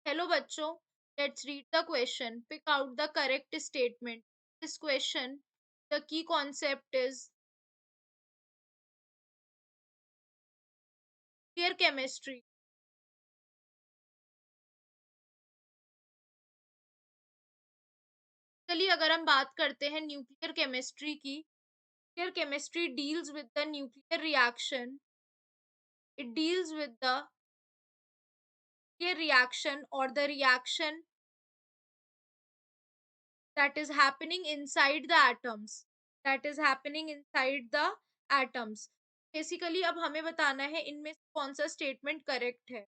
Hello बच्चों, let's read the question. Pick out the correct statement. This question, the key concept is clear chemistry. चलिए, अगर हम बात करते हैं न्यूक्लियर केमिस्ट्री की. Nuclear chemistry deals with the nuclear reaction. It deals with the nuclear reaction और the reaction that is happening inside the atoms. That is happening inside the atoms. Basically अब हमें बताना है इनमें से कौन सा स्टेटमेंट करेक्ट है.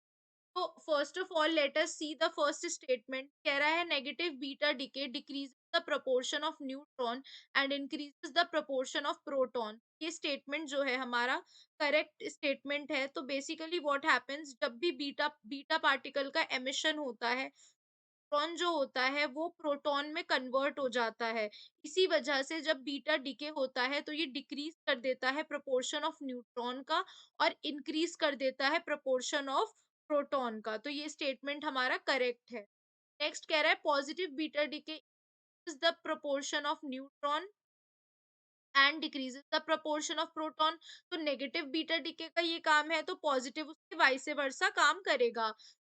तो first of all let us see the first statement. कह रहा है negative beta decay decrease the proportion of neutron and increases the proportion of proton. ये स्टेटमेंट जो है हमारा करेक्ट स्टेटमेंट है. तो बेसिकली व्हाट हैपेंस, जब भी बीटा बीटा पार्टिकल का एमिशन होता है, न्यूट्रॉन जो होता है वो प्रोटॉन में कन्वर्ट हो जाता है. इसी वजह से जब बीटा डिके होता है तो ये डिक्रीज कर देता है प्रोपोर्शन ऑफ न्यूट्रॉन का और इंक्रीज कर देता है प्रोपोर्शन ऑफ प्रोटॉन का. तो ये स्टेटमेंट हमारा करेक्ट है. नेक्स्ट कह रहा है positive beta decay is the proportion of neutron and decreases the proportion of proton. तो नेगेटिव बीटा डिके का ये काम है, तो पॉजिटिव उसके वाइस वर्सा काम करेगा.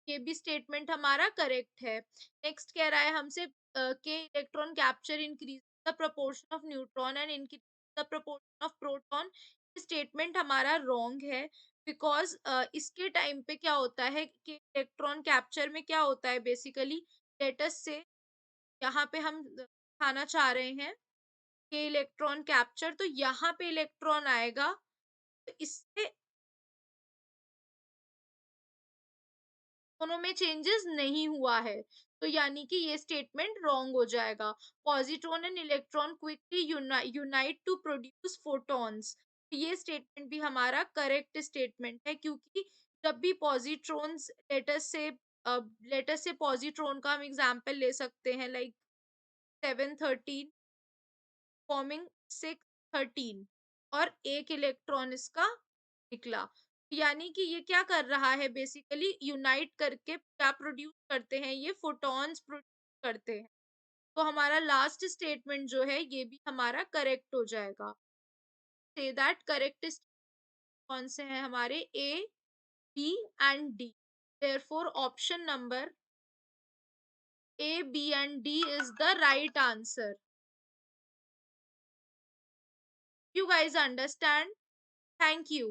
ये भी स्टेटमेंट हमारा करेक्ट है. नेक्स्ट कह रहा है हमसे के electron capture increase the proportion of neutron and increase the proportion of proton. Statement हमारा रॉन्ग है. बिकॉज इसके टाइम पे क्या होता है कि इलेक्ट्रॉन कैप्चर में क्या होता है बेसिकली, लेटस से यहाँ पे हम दिखाना चाह रहे हैं के इलेक्ट्रॉन कैप्चर, तो यहाँ पे इलेक्ट्रॉन आएगा. तो इससे दोनों में चेंजेस नहीं हुआ है, तो यानी कि ये स्टेटमेंट रॉन्ग हो जाएगा. Positron and electron quickly unite to produce photons. ये स्टेटमेंट भी हमारा करेक्ट स्टेटमेंट है, क्योंकि जब भी पॉजिट्रॉन्स लेटस से पॉजिट्रॉन का हम एग्जांपल ले सकते हैं, लाइक 713 फॉर्मिंग 613 और एक इलेक्ट्रॉन इसका निकला. यानी कि ये क्या कर रहा है बेसिकली, यूनाइट करके क्या प्रोड्यूस करते हैं, ये फोटॉन्स प्रोड्यूस करते हैं. तो हमारा लास्ट स्टेटमेंट जो है ये भी हमारा करेक्ट हो जाएगा. से दैट करेक्ट कौन से हैं हमारे, A, B and D. Therefore option number A, B and D is the right answer. You guys understand? Thank you.